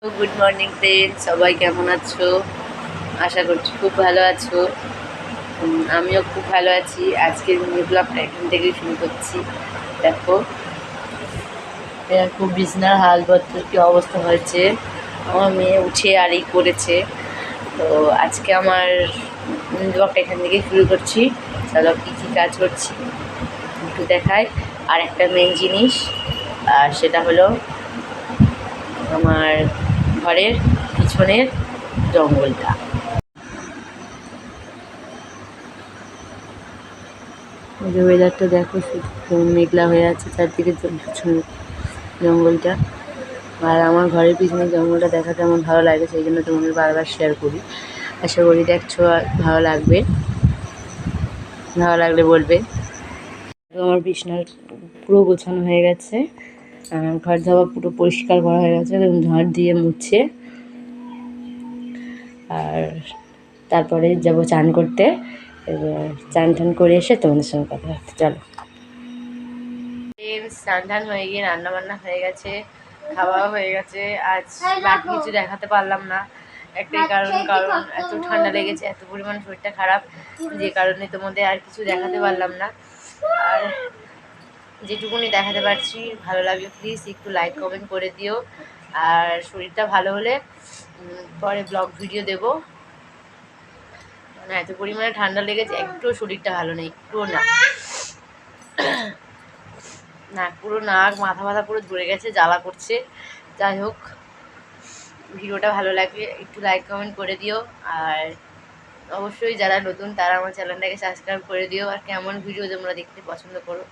Good morning friend, সবাই কেমন আছো? আশা করছি খুব ভালো আছো। আমিও খুব ভালো আছি। আজকের মিনি ব্লগটা এখান থেকেই শুরু করছি। দেখো খুব বিছনার হালপত্র কী অবস্থা হয়েছে। আমার মেয়ে উঠে আরই করেছে। তো আজকে আমার মিনি ব্লগটা এখান থেকেই শুরু করছি। চলো কী কী কাজ করছি একটু দেখাই। আর একটা মেন জিনিস, আর সেটা হলো আমার ঘরের পিছনের জঙ্গলটা। ওয়েদারটা দেখো, শুধু মেঘলা হয়ে আছে চারদিকে, পিছনে জঙ্গলটা। আর আমার ঘরের পিছনে জঙ্গলটা দেখাতে আমার ভালো লাগে, সেই জন্য তোমাদের বারবার শেয়ার করি। আশা করি দেখছো আর ভালো লাগবে, ভালো লাগলে বলবে। আমার বিছানার পুরো গোছানো হয়ে গেছে, ঘর ধাবা পুরো পরিষ্কার করা হয়ে গেছে এবং ঝাড় দিয়ে মুছে। আর তারপরে যাব চান করতে। এবার চান টান করে এসে তোমাদের সঙ্গে কথা হচ্ছে। চলো। স্নান টান হয়ে গিয়ে রান্না বান্না হয়ে গেছে, খাওয়াও হয়ে গেছে। আজ বাকি কিছু দেখাতে পারলাম না, একটাই কারণ এত ঠান্ডা লেগেছে, এত পরিমাণ শরীরটা খারাপ, যে কারণে তোমাদের আর কিছু দেখাতে পারলাম না। আর যেটুকুনি দেখাতে পারছি, ভালো লাগলে প্লিজ একটু লাইক কমেন্ট করে দিও। আর শরীরটা ভালো হলে পরে ব্লগ ভিডিও দেবো। মানে এত পরিমাণে ঠান্ডা লেগেছে, একটু শরীরটা ভালো নেই, একটুও না। নাক পুরো, নাক মাথা মাথা পুরো ধরে গেছে, জ্বালা করছে। যাই হোক, ভিডিওটা ভালো লাগলে একটু লাইক কমেন্ট করে দিও। আর অবশ্যই যারা নতুন তারা আমার চ্যানেলটাকে সাবস্ক্রাইব করে দিও। আর কেমন ভিডিও তোমরা দেখতে পছন্দ করো,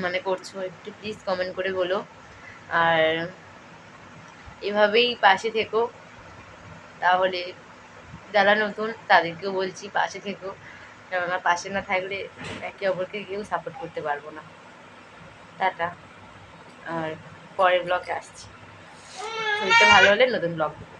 মানে করছো, একটু প্লিজ কমেন্ট করে বলো। আর এভাবেই পাশে থেকো, তাহলে যারা নতুন তাদেরকেও বলছি পাশে থেকো, কেননা পাশে না থাকলে একে অপরকে কেউ সাপোর্ট করতে পারবো না। টাটা। আর পরের ব্লগে আসছি, শরীরটা ভালো হলে নতুন ব্লগ দেবো।